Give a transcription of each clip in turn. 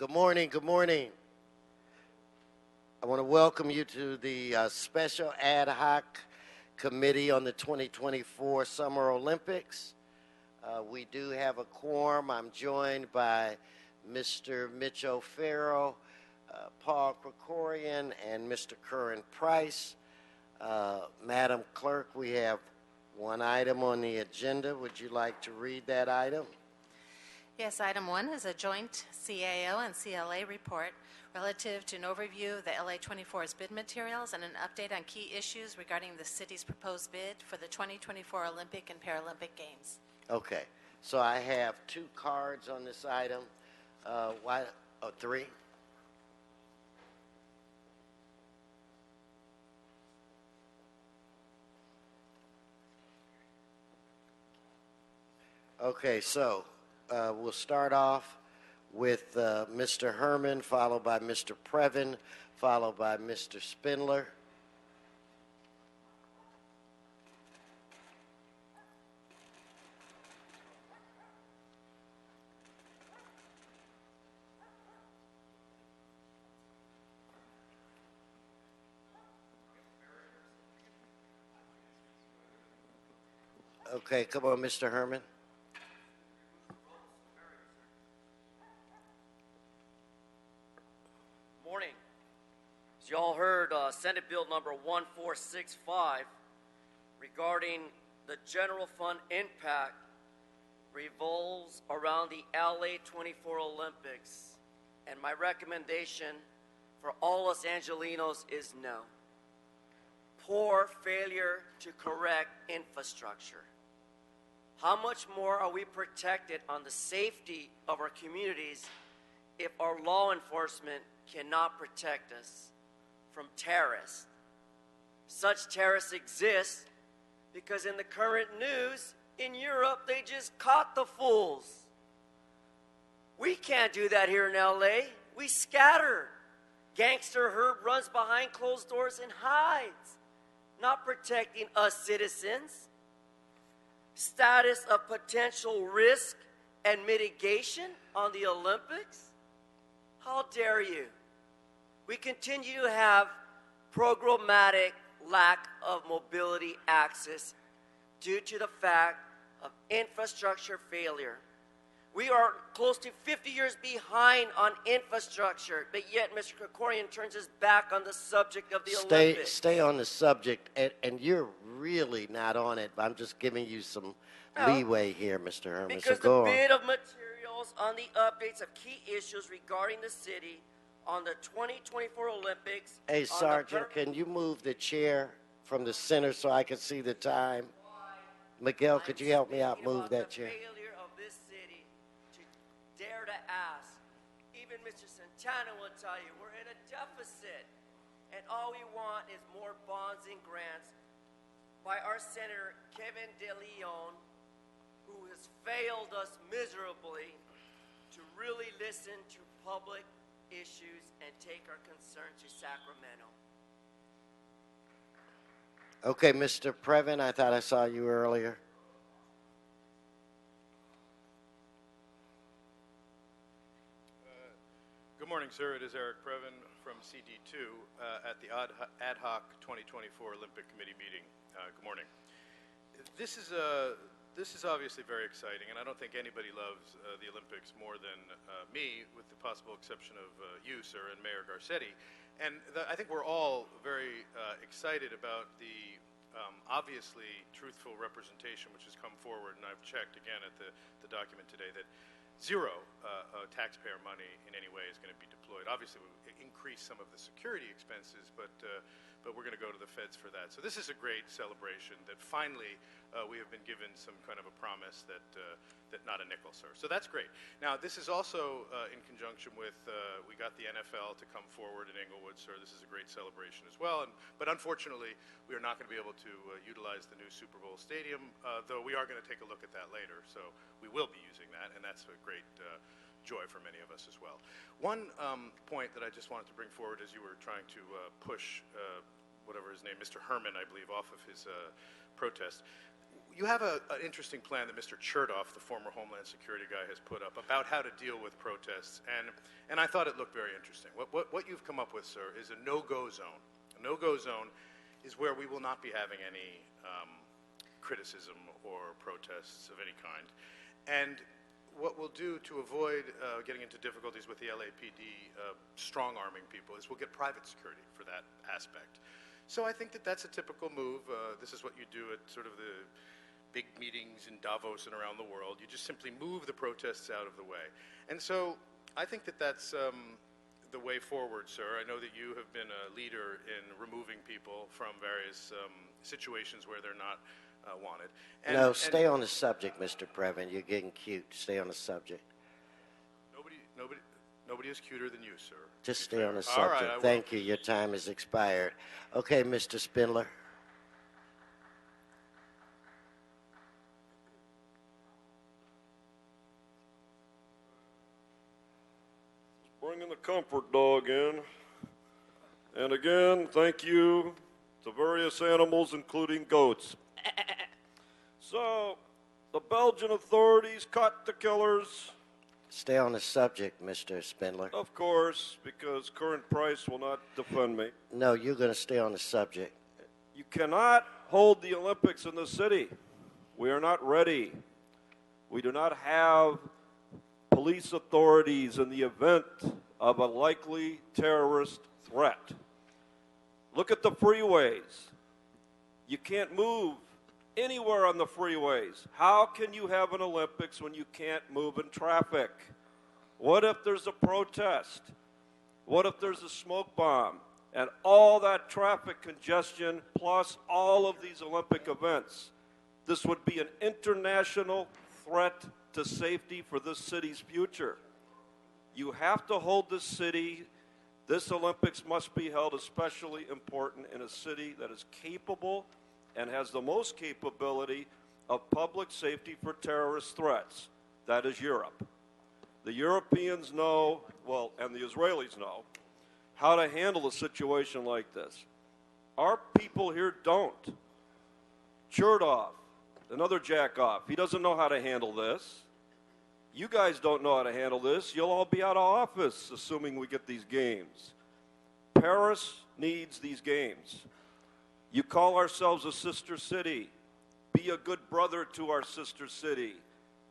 Good morning. Good morning. I want to welcome you to the special ad hoc committee on the 2024 Summer Olympics. We do have a quorum. I'm joined by Mr. Mitch O'Farrell, Paul Krikorian, and Mr. Curran Price. Madam Clerk, we have one item on the agenda. Would you like to read that item? Yes, item 1 is a joint CAO and CLA report relative to an overview of the LA24's bid materials and an update on key issues regarding the city's proposed bid for the 2024 Olympic and Paralympic Games. Okay, so I have 2 cards on this item. Three? Okay, so we'll start off with Mr. Herman, followed by Mr. Previn, followed by Mr. Spindler. Okay, come on, Mr. Herman. Morning. As you all heard, Senate Bill number 1465 regarding the general fund impact revolves around the LA24 Olympics. And my recommendation for all Los Angelinos is no. Poor failure to correct infrastructure. How much more are we protected on the safety of our communities if our law enforcement cannot protect us from terrorists? Such terrorists exist because in the current news in Europe, they just caught the fools. We can't do that here in LA. We scatter. Gangster Herb runs behind closed doors and hides, not protecting us citizens. Status of potential risk and mitigation on the Olympics? How dare you? We continue to have programmatic lack of mobility access due to the fact of infrastructure failure. We are close to 50 years behind on infrastructure, but yet Mr. Krikorian turns his back on the subject of the Olympics. Stay on the subject, and you're really not on it. I'm just giving you some leeway here, Mr. Herman. Because so the bid of materials on the updates of key issues regarding the city on the 2024 Olympics. Hey, Sergeant, can you move the chair from the center so I can see the time? Miguel, could you help me out move that chair? Failure of this city to dare to ask. Even Mr. Santana will tell you we're in a deficit, and all we want is more bonds and grants by our Senator Kevin De Leon, who has failed us miserably to really listen to public issues and take our concerns to Sacramento. Okay, Mr. Previn, I thought I saw you earlier. Good morning, sir. It is Eric Previn from CD2 at the Ad Hoc 2024 Olympic Committee meeting. Good morning. This is obviously very exciting, and I don't think anybody loves the Olympics more than me, with the possible exception of you, sir, and Mayor Garcetti. And I think we're all very excited about the obviously truthful representation which has come forward, and I've checked again at the document today that zero taxpayer money in any way is going to be deployed. Obviously, we increase some of the security expenses, but we're going to go to the feds for that. So this is a great celebration that finally we have been given some kind of a promise that not a nickel, sir. So that's great. Now, this is also in conjunction with, we got the NFL to come forward in Inglewood, sir. This is a great celebration as well. But unfortunately, we are not going to be able to utilize the new Super Bowl stadium, though we are going to take a look at that later. So we will be using that, and that's a great joy for many of us as well. One point that I just wanted to bring forward as you were trying to push whatever his name, Mr. Herman, I believe, off of his protest. you have an interesting plan that Mr. Chertoff, the former Homeland Security guy, has put up about how to deal with protests, and I thought it looked very interesting. What you've come up with, sir, is a no-go zone. A no-go zone is where we will not be having any criticism or protests of any kind. And what we'll do to avoid getting into difficulties with the LAPD strong-arming people is we'll get private security for that aspect. So I think that that's a typical move. This is what you do at sort of the big meetings in Davos and around the world. You just simply move the protests out of the way. And so I think that that's the way forward, sir. I know that you have been a leader in removing people from various situations where they're not wanted. No, stay on the subject, Mr. Previn. You're getting cute. Stay on the subject. Nobody is cuter than you, sir. Just stay on the All right, subject. I will. Thank you. Your time has expired. Okay, Mr. Spindler. Bringing the comfort dog in. And again, thank you to various animals, including goats. So, the Belgian authorities caught the killers. Stay on the subject, Mr. Spindler. Of course, because current price will not defend me. No, you're going to stay on the subject. You cannot hold the Olympics in the city. We are not ready. We do not have police authorities in the event of a likely terrorist threat. Look at the freeways. You can't move anywhere on the freeways. How can you have an Olympics when you can't move in traffic? What if there's a protest? What if there's a smoke bomb? And all that traffic congestion plus all of these Olympic events. This would be an international threat to safety for this city's future. You have to hold this city. This Olympics must be held especially important in a city that is capable and has the most capability of public safety for terrorist threats. That is Europe. The Europeans know, well, and the Israelis know, how to handle a situation like this. Our people here don't. Chertoff, another jack-off, he doesn't know how to handle this. You guys don't know how to handle this. You'll all be out of office, assuming we get these games. Paris needs these games. You call ourselves a sister city. Be a good brother to our sister city.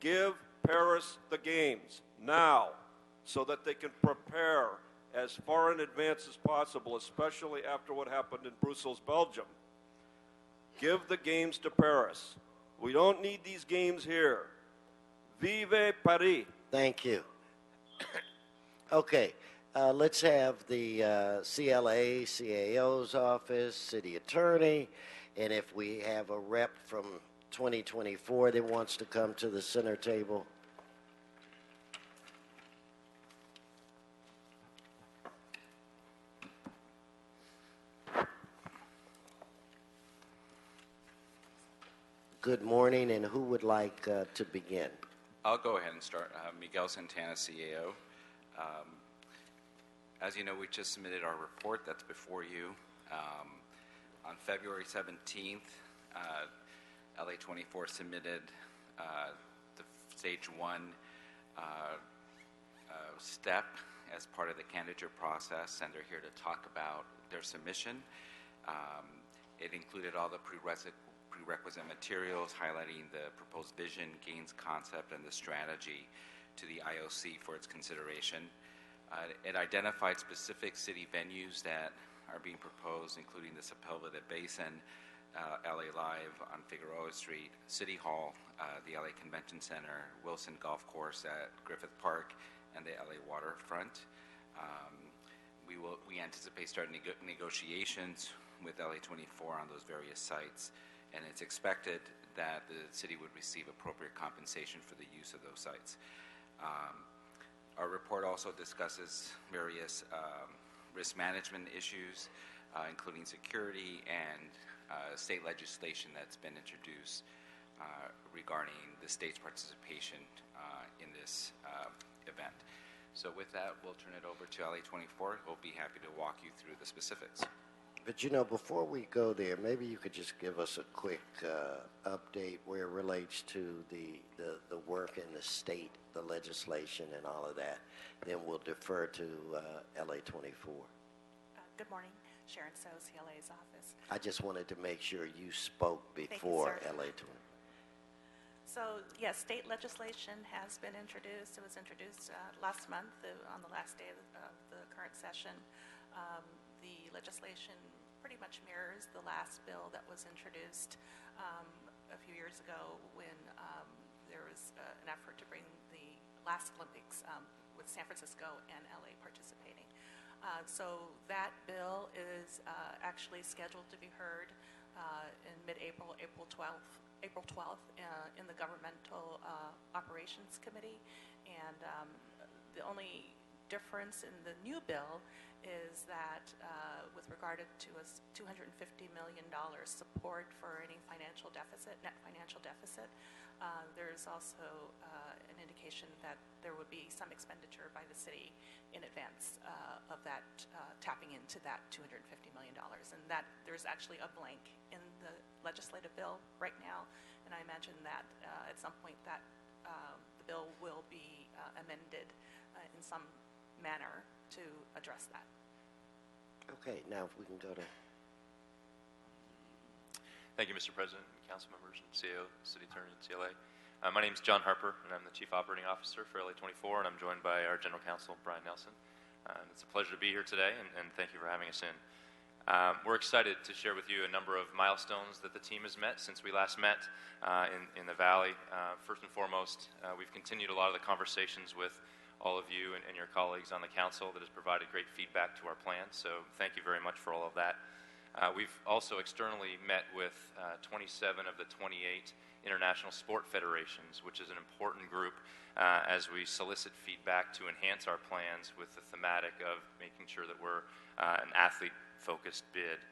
Give Paris the games now so that they can prepare as far in advance as possible, especially after what happened in Brussels, Belgium. Give the games to Paris. We don't need these games here. Vive Paris. Thank you. Okay, let's have the CLA, CAO's office, city attorney, and if we have a rep from 2024 that wants to come to the center table. Good morning, and who would like to begin? I'll go ahead and start. Miguel Santana, CAO. As you know, we just submitted our report that's before you. On February 17th, LA24 submitted the stage 1 step as part of the candidature process, and they're here to talk about their submission. It included all the prerequisite materials highlighting the proposed vision, gains concept, and the strategy to the IOC for its consideration. It identified specific city venues that are being proposed, including the Pulveda Basin, LA Live on Figueroa Street, City Hall, the LA Convention Center, Wilson Golf Course at Griffith Park, and the LA Waterfront. We anticipate starting negotiations with LA24 on those various sites, and it's expected that the city would receive appropriate compensation for the use of those sites. Our report also discusses various risk management issues, including security and state legislation that's been introduced regarding the state's participation in this event. So with that, we'll turn it over to LA24. We'll be happy to walk you through the specifics. But you know, before we go there, maybe you could just give us a quick update where it relates to the work in the state, the legislation, and all of that. Then we'll defer to LA 24. Good morning, Sharon So, CLA's office. I just wanted to make sure you spoke before sir. LA 24. So, yes, state legislation has been introduced. It was introduced last month on the last day of the current session. The legislation pretty much mirrors the last bill that was introduced a few years ago when there was an effort to bring the last Olympics with San Francisco and LA participating. So that bill is actually scheduled to be heard in mid-April, April 12th in the Governmental Operations Committee. And the only difference in the new bill is that with regard to a $250 million support for any financial deficit, net financial deficit, there's also an indication that there would be some expenditure by the city in advance of that, tapping into that $250 million. And that there's actually a blank in the legislative bill right now, and I imagine that at some point that the bill will be amended in some manner to address that. Okay, now if we can go to... Thank you, Mr. President, council members, and CAO, City Attorney, and CLA. My name is John Harper, and I'm the Chief Operating Officer for LA 24, and I'm joined by our General Counsel, Brian Nelson. It's a pleasure to be here today, and thank you for having us in. We're excited to share with you a number of milestones that the team has met since we last met in the Valley. First and foremost, we've continued a lot of the conversations with all of you and your colleagues on the council that has provided great feedback to our plan, so thank you very much for all of that. We've also externally met with 27 of the 28 international sport federations, which is an important group as we solicit feedback to enhance our plans with the thematic of making sure that we're an athlete-focused bid.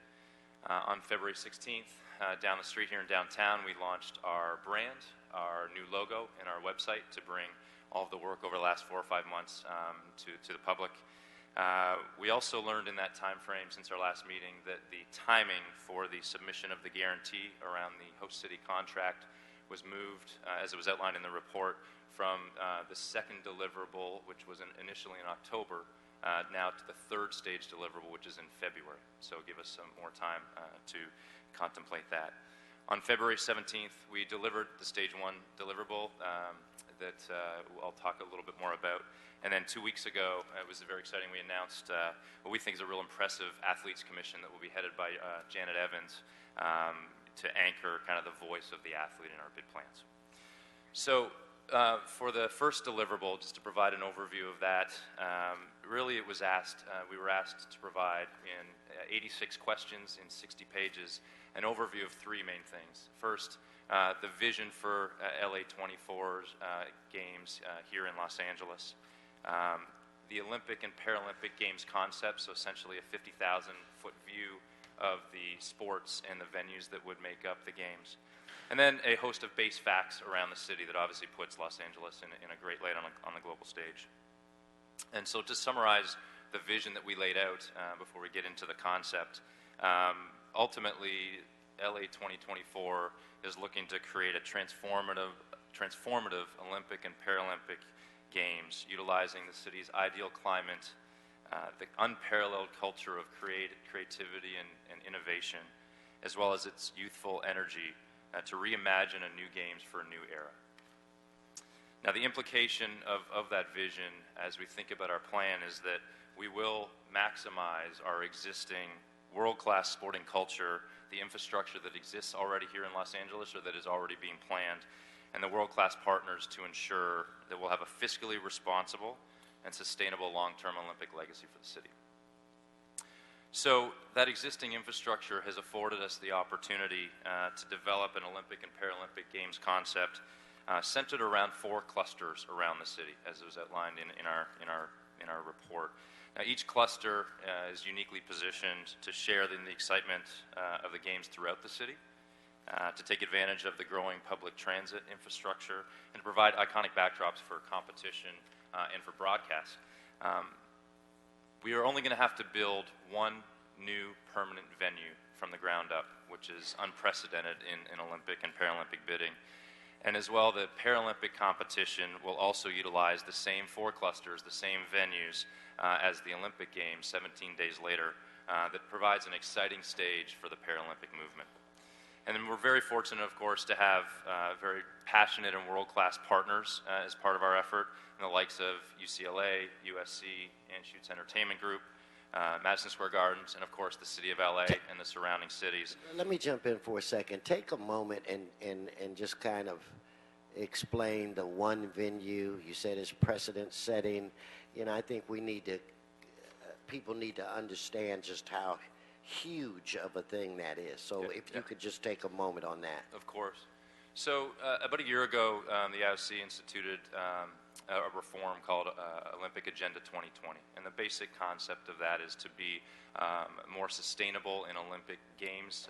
On February 16th, down the street here in downtown, we launched our brand, our new logo, and our website to bring all of the work over the last 4 or 5 months to the public. We also learned in that time frame since our last meeting that the timing for the submission of the guarantee around the host city contract was moved, as it was outlined in the report, from the second deliverable, which was initially in October, now to the third stage deliverable, which is in February. So give us some more time to contemplate that. On February 17th, we delivered the stage 1 deliverable that I'll talk a little bit more about. And then 2 weeks ago, it was very exciting, we announced what we think is a real impressive athletes commission that will be headed by Janet Evans to anchor kind of the voice of the athlete in our bid plans. So for the first deliverable, just to provide an overview of that, really it was we were asked to provide in 86 questions in 60 pages an overview of 3 main things. First, the vision for LA 24's games here in Los Angeles. The Olympic and Paralympic Games concept, so essentially a 50,000-foot view of the sports and the venues that would make up the games. And then a host of base facts around the city that obviously puts Los Angeles in a great light on the global stage. And so to summarize the vision that we laid out before we get into the concept, ultimately LA 2024 is looking to create a transformative Olympic and Paralympic Games, utilizing the city's ideal climate, the unparalleled culture of creativity and innovation, as well as its youthful energy to reimagine a new games for a new era. Now, the implication of that vision as we think about our plan is that we will maximize our existing world-class sporting culture, the infrastructure that exists already here in Los Angeles or that is already being planned, and the world-class partners to ensure that we'll have a fiscally responsible and sustainable long-term Olympic legacy for the city. So that existing infrastructure has afforded us the opportunity to develop an Olympic and Paralympic Games concept centered around 4 clusters around the city, as it was outlined in our report. Now, each cluster is uniquely positioned to share in the excitement of the games throughout the city, to take advantage of the growing public transit infrastructure, and to provide iconic backdrops for competition and for broadcast. We are only going to have to build one new permanent venue from the ground up, which is unprecedented in Olympic and Paralympic bidding. And as well, the Paralympic competition will also utilize the same 4 clusters, the same venues as the Olympic Games 17 days later. That provides an exciting stage for the Paralympic movement. And then we're very fortunate, of course, to have very passionate and world-class partners as part of our effort, in the likes of UCLA, USC, Anschutz Entertainment Group, Madison Square Gardens, and of course the city of LA and the surrounding cities. Let me jump in for a second. Take a moment and just kind of explain the one venue. You said it's precedent setting. You know, I think we need to, people need to understand just how huge of a thing that is. So if you could just take a moment on that. Of course. So about a year ago, the IOC instituted a reform called Olympic Agenda 2020. And the basic concept of that is to be more sustainable in Olympic Games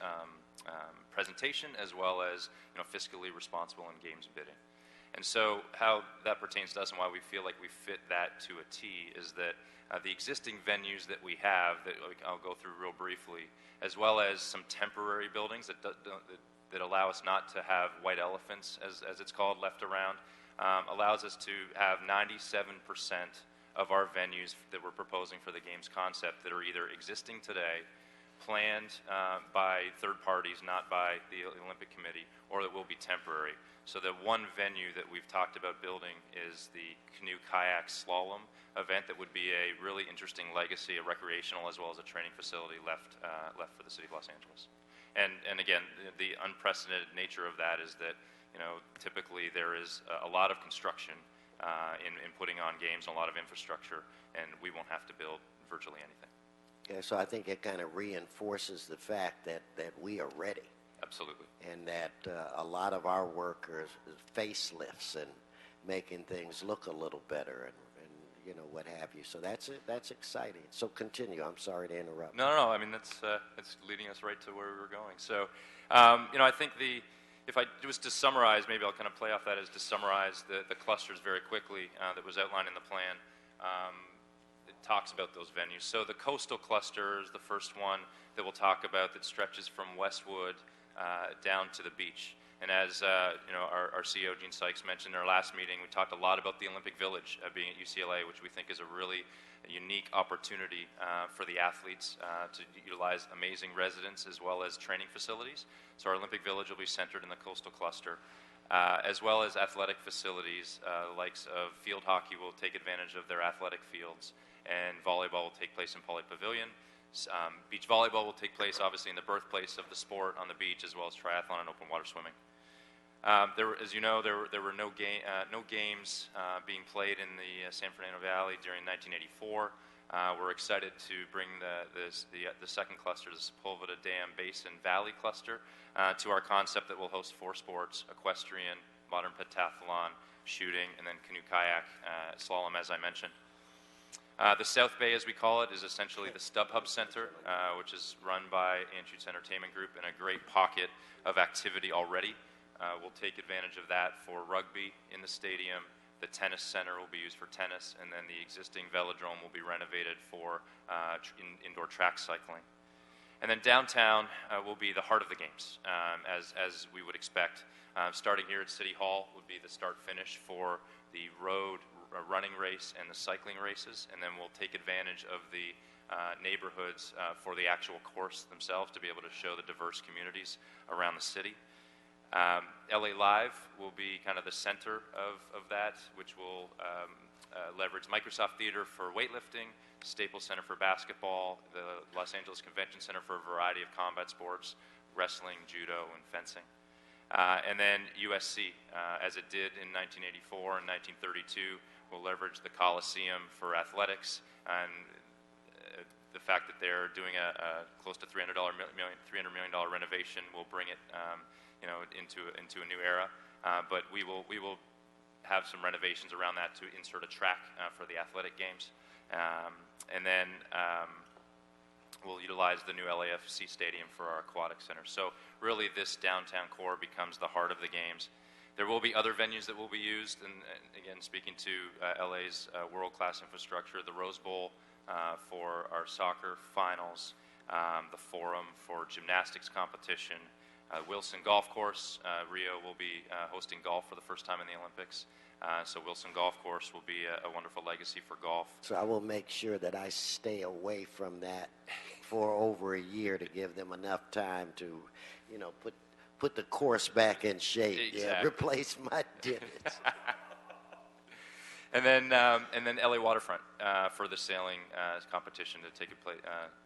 presentation, as well as fiscally responsible in Games bidding. And so how that pertains to us and why we feel like we fit that to a T is that the existing venues that we have, that I'll go through real briefly, as well as some temporary buildings that allow us not to have white elephants, as it's called, left around, allows us to have 97% of our venues that we're proposing for the Games concept that are either existing today, planned by third parties, not by the Olympic Committee, or that will be temporary. So the one venue that we've talked about building is the canoe kayak slalom event that would be a really interesting legacy, a recreational as well as a training facility left for the city of Los Angeles. And again, the unprecedented nature of that is that typically there is a lot of construction in putting on games and a lot of infrastructure, and we won't have to build virtually anything. Yeah, so I think it kind of reinforces the fact that we are ready. Absolutely. And that a lot of our work is facelifts and making things look a little better and what have you. So that's exciting. So continue. I'm sorry to interrupt. No. I mean, that's leading us right to where we were going. So, I think if I was to summarize, maybe I'll kind of play off that as to summarize the clusters very quickly that was outlined in the plan. It talks about those venues. So the coastal cluster is the first one that we'll talk about, that stretches from Westwood down to the beach. And as our CEO, Gene Sykes, mentioned in our last meeting, we talked a lot about the Olympic Village being at UCLA, which we think is a really unique opportunity for the athletes to utilize amazing residents as well as training facilities. So our Olympic Village will be centered in the coastal cluster, as well as athletic facilities. The likes of field hockey will take advantage of their athletic fields, and volleyball will take place in Poly Pavilion. Beach volleyball will take place, obviously, in the birthplace of the sport on the beach, as well as triathlon and open water swimming. As you know, there were no games being played in the San Fernando Valley during 1984. We're excited to bring the second cluster, the Pulveda Dam Basin Valley cluster, to our concept that will host 4 sports: equestrian, modern pentathlon, shooting, and then canoe kayak slalom, as I mentioned. The South Bay, as we call it, is essentially the StubHub Center, which is run by Anschutz Entertainment Group, and a great pocket of activity already. We'll take advantage of that for rugby in the stadium. The tennis center will be used for tennis, and then the existing velodrome will be renovated for indoor track cycling. And then downtown will be the heart of the games, as we would expect. Starting here at City Hall would be the start-finish for the road running race and the cycling races, and then we'll take advantage of the neighborhoods for the actual course themselves to be able to show the diverse communities around the city. LA Live will be kind of the center of that, which will leverage Microsoft Theater for weightlifting, Staples Center for basketball, the Los Angeles Convention Center for a variety of combat sports, wrestling, judo, and fencing. And then USC, as it did in 1984 and 1932, will leverage the Coliseum for athletics, and the fact that they're doing a close to $300 million renovation will bring it into a new era. But we will have some renovations around that to insert a track for the athletic games. And then we'll utilize the new LAFC stadium for our aquatic center. So really this downtown core becomes the heart of the games. There will be other venues that will be used, and again, speaking to LA's world-class infrastructure, the Rose Bowl for our soccer finals, the Forum for Gymnastics competition, Wilson Golf Course. Rio will be hosting golf for the first time in the Olympics. So Wilson Golf Course will be a wonderful legacy for golf. So I will make sure that I stay away from that for over a year to give them enough time to, put the course back in shape. Exactly. Yeah, replace my divots. And then LA Waterfront for the sailing competition to take place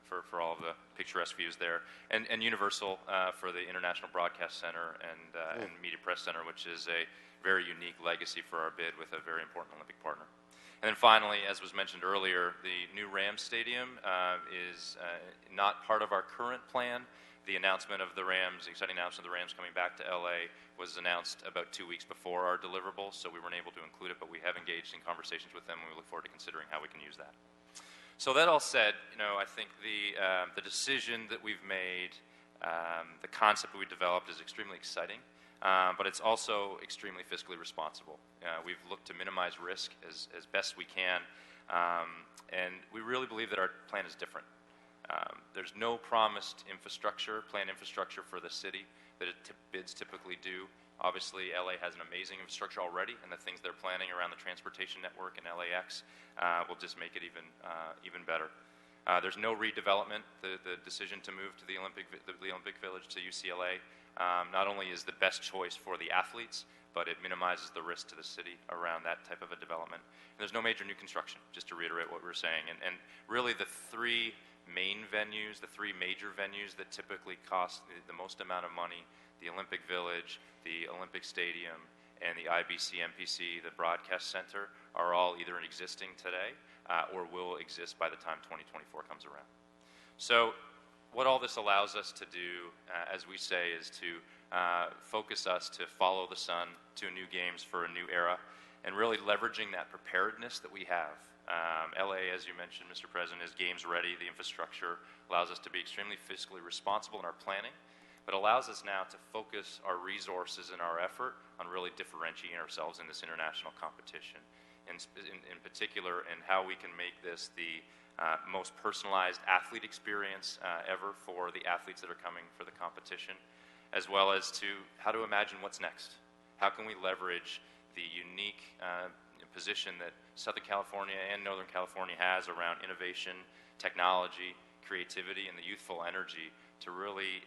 for all of the picturesque views there, and Universal for the International Broadcast Center and Media Press Center, which is a very unique legacy for our bid with a very important Olympic partner. And then finally, as was mentioned earlier, the new Rams Stadium is not part of our current plan. The announcement of the Rams, the exciting announcement of the Rams coming back to LA was announced about 2 weeks before our deliverable, so we weren't able to include it, but we have engaged in conversations with them, and we look forward to considering how we can use that. So that all said, I think the decision that we've made, the concept that we developed is extremely exciting, but it's also extremely fiscally responsible. We've looked to minimize risk as best we can, and we really believe that our plan is different. There's no promised planned infrastructure for the city that bids typically do. Obviously, LA has an amazing infrastructure already, and the things they're planning around the transportation network and LAX will just make it even better. There's no redevelopment. The decision to move to the Olympic Village to UCLA not only is the best choice for the athletes, but it minimizes the risk to the city around that type of a development. And there's no major new construction, just to reiterate what we were saying. And really the three major venues that typically cost the most amount of money, the Olympic Village, the Olympic Stadium, and the IBC-MPC, the Broadcast Center, are all either existing today or will exist by the time 2024 comes around. So what all this allows us to do, as we say, is to focus us to follow the sun to new games for a new era, and really leveraging that preparedness that we have. LA, as you mentioned, Mr. President, is games ready. The infrastructure allows us to be extremely fiscally responsible in our planning, but allows us now to focus our resources and our effort on really differentiating ourselves in this international competition. In particular, in how we can make this the most personalized athlete experience ever for the athletes that are coming for the competition, as well as to how to imagine what's next. How can we leverage the unique position that Southern California and Northern California has around innovation, technology, creativity, and the youthful energy to really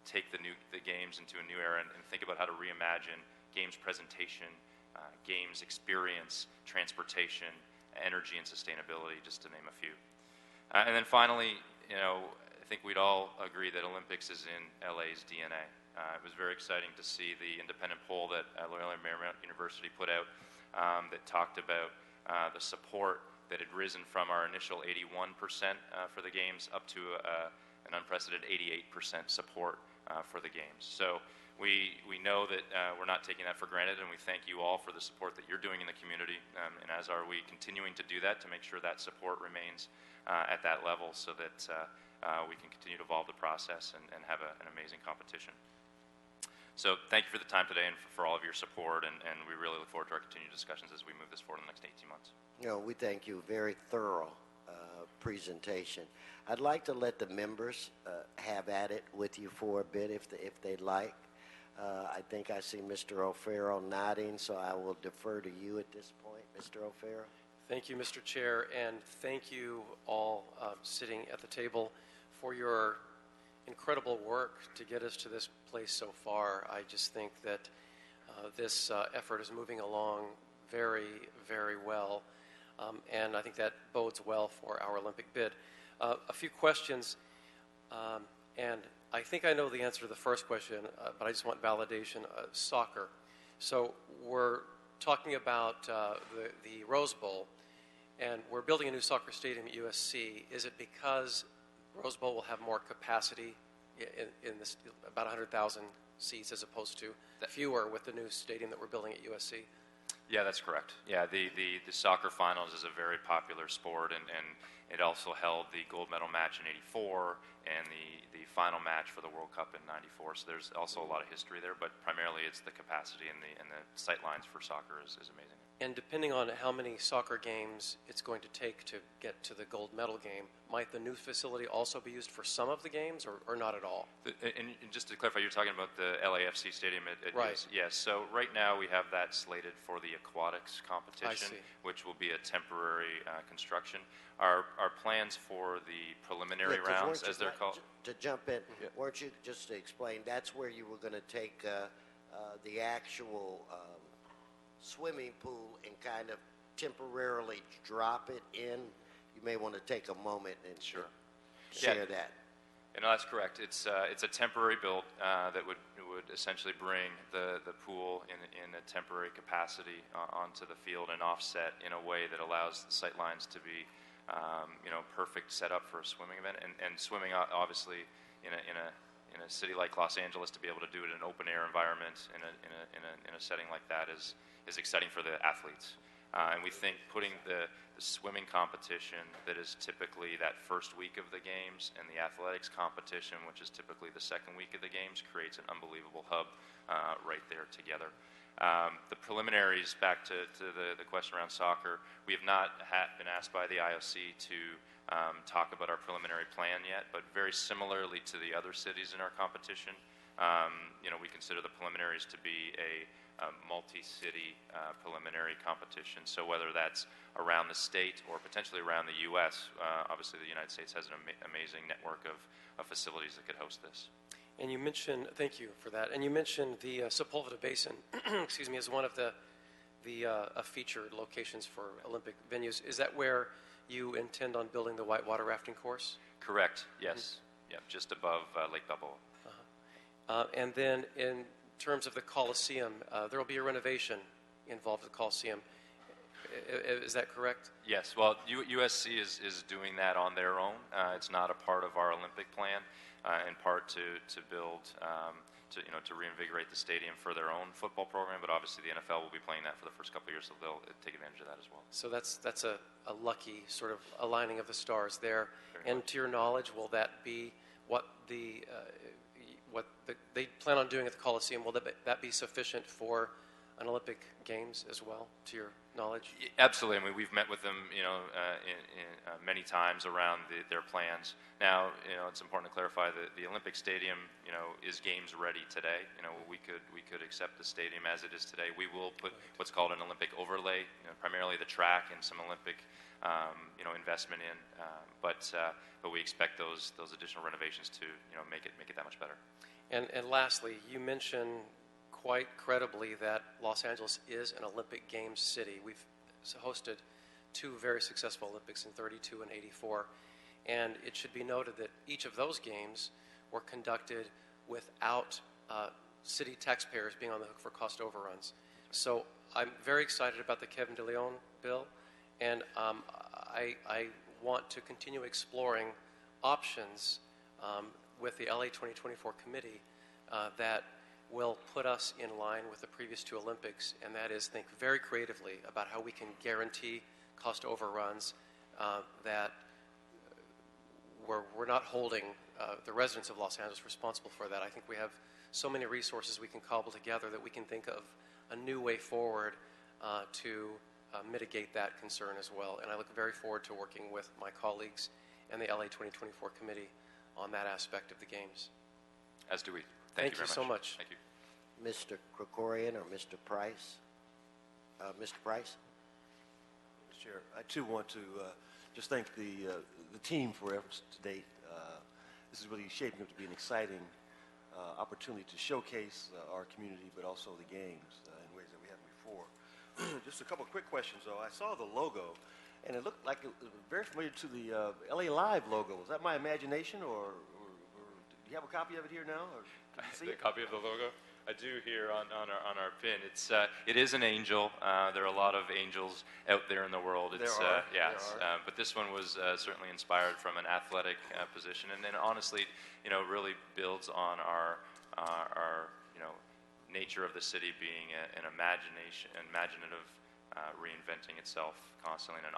take the games into a new era and think about how to reimagine games presentation, games experience, transportation, energy, and sustainability, just to name a few. And then finally, I think we'd all agree that Olympics is in LA's DNA. It was very exciting to see the independent poll that Loyola Marymount University put out that talked about the support that had risen from our initial 81% for the games up to an unprecedented 88% support for the games. So we know that we're not taking that for granted, and we thank you all for the support that you're doing in the community, and as are we continuing to do that to make sure that support remains at that level so that we can continue to evolve the process and have an amazing competition. So thank you for the time today and for all of your support, and we really look forward to our continued discussions as we move this forward in the next 18 months. We thank you. Very thorough presentation. I'd like to let the members have at it with you for a bit if they'd like. I think I see Mr. O'Farrell nodding, so I will defer to you at this point. Mr. O'Farrell. Thank you, Mr. Chair, and thank you all sitting at the table for your incredible work to get us to this place so far. I just think that this effort is moving along very, very well, and I think that bodes well for our Olympic bid. A few questions, and I think I know the answer to the first question, but I just want validation. Soccer. So we're talking about the Rose Bowl, and we're building a new soccer stadium at USC. Is it because Rose Bowl will have more capacity in this, about 100,000 seats as opposed to fewer with the new stadium that we're building at USC? Yeah, that's correct. Yeah, the soccer finals is a very popular sport, and It also held the gold medal match in '84 and the final match for the World Cup in '94. So there's also a lot of history there, but primarily it's the capacity and the sight lines for soccer is amazing. And depending on how many soccer games it's going to take to get to the gold medal game, might the new facility also be used for some of the games or not at all? And just to clarify, you're talking about the LAFC stadium at Right. Yes. So right now we have that slated for the aquatics competition, see. which will be a temporary construction. Our plans for the preliminary Yeah, 'cause rounds, weren't you- as they're called. To jump in, weren't you, just to explain, that's where you were going to take the actual swimming pool and kind of temporarily drop it in? You may want to take a moment and Sure. share Yeah. that. And no, that's correct. It's a temporary build that would essentially bring the pool in a temporary capacity onto the field and offset in a way that allows the sight lines to be perfect setup for a swimming event, and swimming obviously in a city like Los Angeles, to be able to do it in an open air environment in a setting like that is exciting for the athletes. And we think putting the swimming competition that is typically that first week of the games and the athletics competition, which is typically the second week of the games, creates an unbelievable hub right there together. The preliminaries, back to the question around soccer, we have not been asked by the IOC to talk about our preliminary plan yet, but very similarly to the other cities in our competition, we consider the preliminaries to be a multi-city preliminary competition. So whether that's around the state or potentially around the U.S., obviously the United States has an amazing network of facilities that could host this. And you mentioned, thank you for that, and you mentioned the Sepulveda Basin, excuse me, as one of the featured locations for Olympic venues. Is that where you intend on building the whitewater rafting course? Correct, yes. Yeah, just above Lake Balboa. And then in terms of the Coliseum, there will be a renovation involved with the Coliseum. Is that correct? Yes, well, USC is doing that on their own. It's not a part of our Olympic plan, in part to build, to reinvigorate the stadium for their own football program, but obviously the NFL will be playing that for the first couple of years, so they'll take advantage of that as well. So that's a lucky sort of aligning of the stars there. Very And much. to your knowledge, will that be what they plan on doing at the Coliseum? Will that be sufficient for an Olympic Games as well, to your knowledge? Absolutely. I mean, we've met with them, many times around their plans. Now, it's important to clarify that the Olympic Stadium, is games ready today. We could accept the stadium as it is today. We will put what's called an Olympic overlay, primarily the track and some Olympic, investment in. But we expect those additional renovations to, make it that much better. And lastly, you mentioned quite credibly that Los Angeles is an Olympic Games city. We've hosted two very successful Olympics in '32 and '84, and it should be noted that each of those games were conducted without city taxpayers being on the hook for cost overruns. So I'm very excited about the Kevin DeLeon bill, and I want to continue exploring options with the LA 2024 committee that will put us in line with the previous two Olympics, and that is think very creatively about how we can guarantee cost overruns that we're not holding the residents of Los Angeles responsible for that. I think we have so many resources we can cobble together that we can think of a new way forward to mitigate that concern as well. And I look very forward to working with my colleagues and the LA 2024 committee on that aspect of the Games. As do we. Thank you very you so much. Thank you. Mr. Krikorian or Mr. Price? Mr. Price? Mr. Chair, I too want to just thank the team for efforts to date. This is really shaping up to be an exciting opportunity to showcase our community, but also the games in ways that we haven't before. Just a couple of quick questions, though. I saw the logo, and it looked like it was very familiar to the LA Live logo. Is that my imagination, or do you have a copy of it here now? Or can you see The it? copy of the logo? I do here on our pin. It is an angel. There are a lot of angels out there in the world. There are. But this one was certainly inspired from an athletic position, and then honestly, really builds on our nature of the city being an imaginative, reinventing itself constantly, and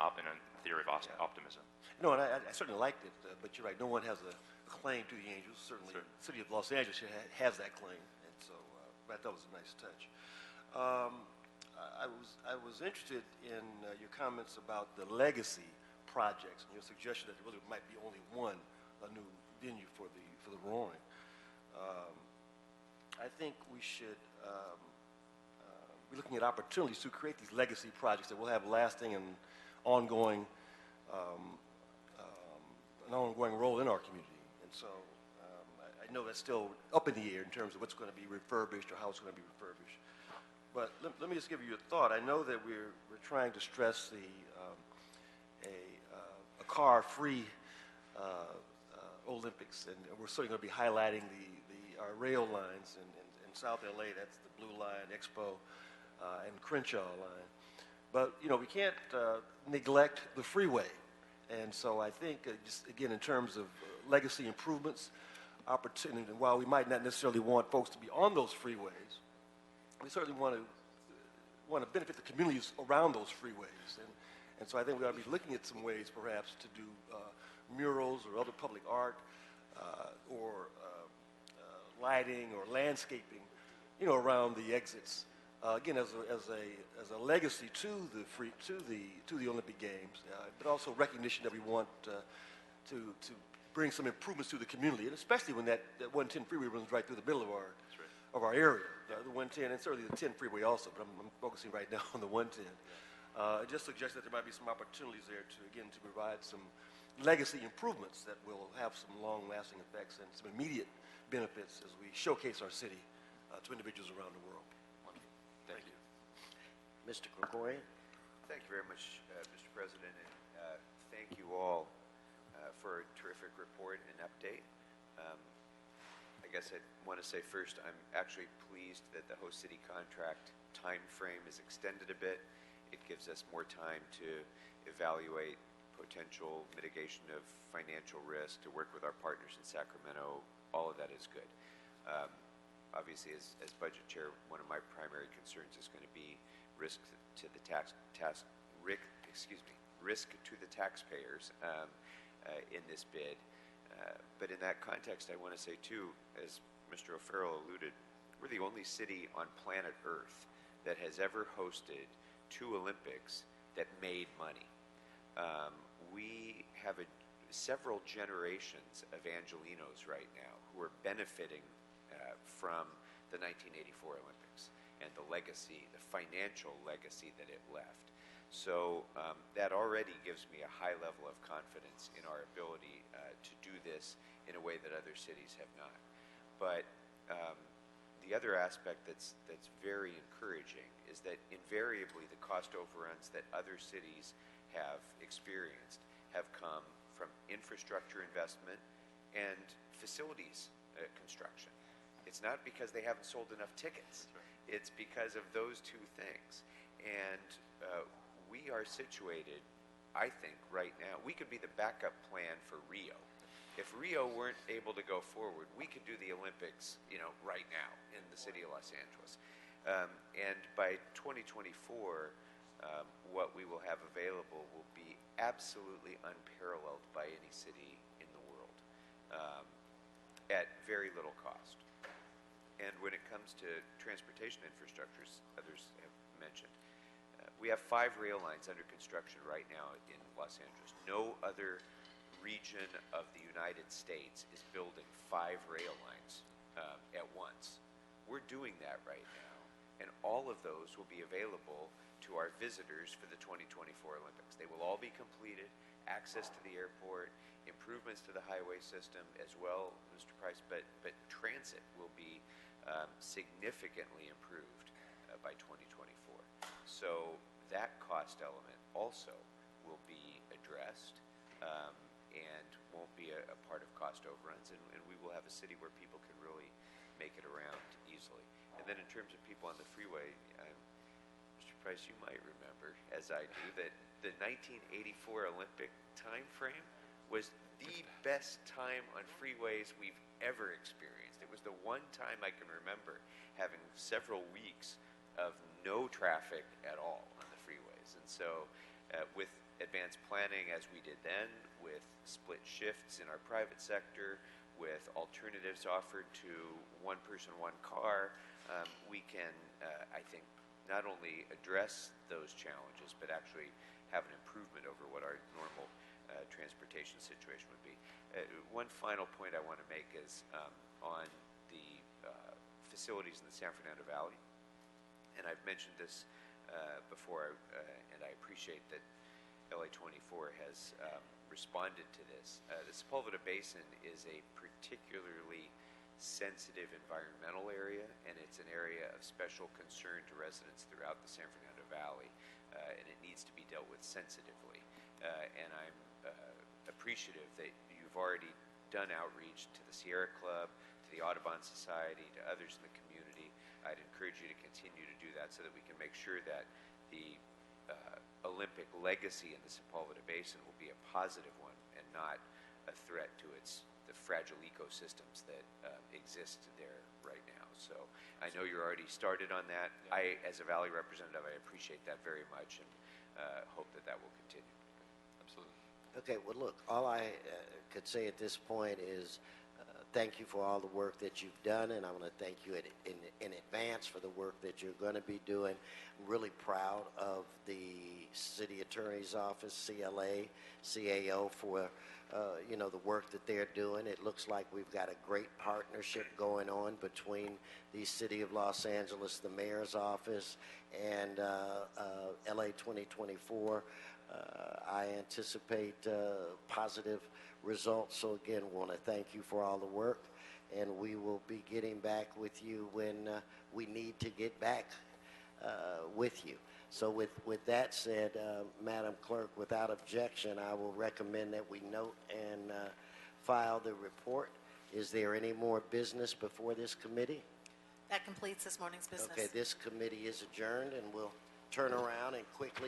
theory of optimism. No, and I certainly liked it, but you're right. No one has a claim to the Angels. Certainly, Sure. the city of Los Angeles has that claim, and so I thought it was a nice touch. I was interested in your comments about the legacy projects and your suggestion that there really might be only one new venue for the Roaring. I think we should be looking at opportunities to create these legacy projects that will have lasting and ongoing an ongoing role in our community. And so I know that's still up in the air in terms of what's going to be refurbished or how it's going to be refurbished. But let me just give you a thought. I know that we're trying to stress a car-free Olympics, and we're certainly going to be highlighting our rail lines in South LA. That's the Blue Line, Expo, and Crenshaw line. But we can't neglect the freeway. And so I think, just again, in terms of legacy improvements, opportunity, and while we might not necessarily want folks to be on those freeways, we certainly want to benefit the communities around those freeways. And so I think we ought to be looking at some ways, perhaps, to do murals or other public art or lighting or landscaping, around the exits. Again, as a legacy to the Olympic Games, but also recognition that we want to bring some improvements to the community, and especially when that 110 freeway runs right through the middle of our area. The 110 and certainly the 10 freeway also, but I'm focusing right now on the 110. It just suggests that there might be some opportunities there to provide some legacy improvements that will have some long-lasting effects and some immediate benefits as we showcase our city to individuals around the world. Thank you. Mr. Gregorian? Thank you very much, Mr. President, and thank you all for a terrific report and update. I guess I want to say first, I'm actually pleased that the host city contract time frame is extended a bit. It gives us more time to evaluate potential mitigation of financial risk, to work with our partners in Sacramento. All of that is good. Obviously, as budget chair, one of my primary concerns is going to be risk to the risk to the taxpayers in this bid. But in that context, I want to say too, as Mr. O'Farrell alluded, we're the only city on planet Earth that has ever hosted 2 Olympics that made money. We have several generations of Angelenos right now who are benefiting from the 1984 Olympics and the legacy, the financial legacy that it left. So that already gives me a high level of confidence in our ability to do this in a way that other cities have not. But the other aspect that's very encouraging is that invariably the cost overruns that other cities have experienced have come from infrastructure investment and facilities construction. It's not because they haven't sold enough tickets. It's because of those two things. And we are situated, I think, right now. We could be the backup plan for Rio. If Rio weren't able to go forward, we could do the Olympics, right now in the city of Los Angeles. And by 2024, what we will have available will be absolutely unparalleled by any city in the world at very little cost. And when it comes to transportation infrastructures, others have mentioned, we have 5 rail lines under construction right now in Los Angeles. No other region of the United States is building 5 rail lines at once. We're doing that right now, and all of those will be available to our visitors for the 2024 Olympics. They will all be completed, access to the airport, improvements to the highway system as well, Mr. Price, but transit will be significantly improved by 2024. So that cost element also will be addressed and won't be a part of cost overruns, and we will have a city where people can really make it around easily. And then in terms of people on the freeway, Mr. Price, you might remember, as I do, that the 1984 Olympic time frame was the best time on freeways we've ever experienced. It was the one time I can remember having several weeks of no traffic at all on the freeways. And so with advance planning as we did then, with split shifts in our private sector, with alternatives offered to one person, one car, we can, I think, not only address those challenges, but actually have an improvement over what our normal transportation situation would be. One final point I want to make is on the facilities in the San Fernando Valley. And I've mentioned this before, and I appreciate that LA24 has responded to this. The Pulveda Basin is a particularly sensitive environmental area, and it's an area of special concern to residents throughout the San Fernando Valley, and it needs to be dealt with sensitively. And I'm appreciative that you've already done outreach to the Sierra Club, to the Audubon Society, to others in the community. I'd encourage you to continue to do that so that we can make sure that the Olympic legacy in the Sepulveda Basin will be a positive one and not a threat to the fragile ecosystems that exist there right now. So I know you're already started on that. As a Valley representative, I appreciate that very much and hope that that will continue. Absolutely. Okay, well, look, all I could say at this point is thank you for all the work that you've done, and I want to thank you in advance for the work that you're going to be doing. I'm really proud of the City Attorney's Office, CLA, CAO, for the work that they're doing. It looks like we've got a great partnership going on between the City of Los Angeles, the Mayor's Office, and LA 2024. I anticipate positive results. So again, want to thank you for all the work, and we will be getting back with you when we need to get back with you. So with that said, Madam Clerk, without objection, I will recommend that we note and file the report. Is there any more business before this committee? That completes this morning's business. Okay, this committee is adjourned, and we'll turn around and quick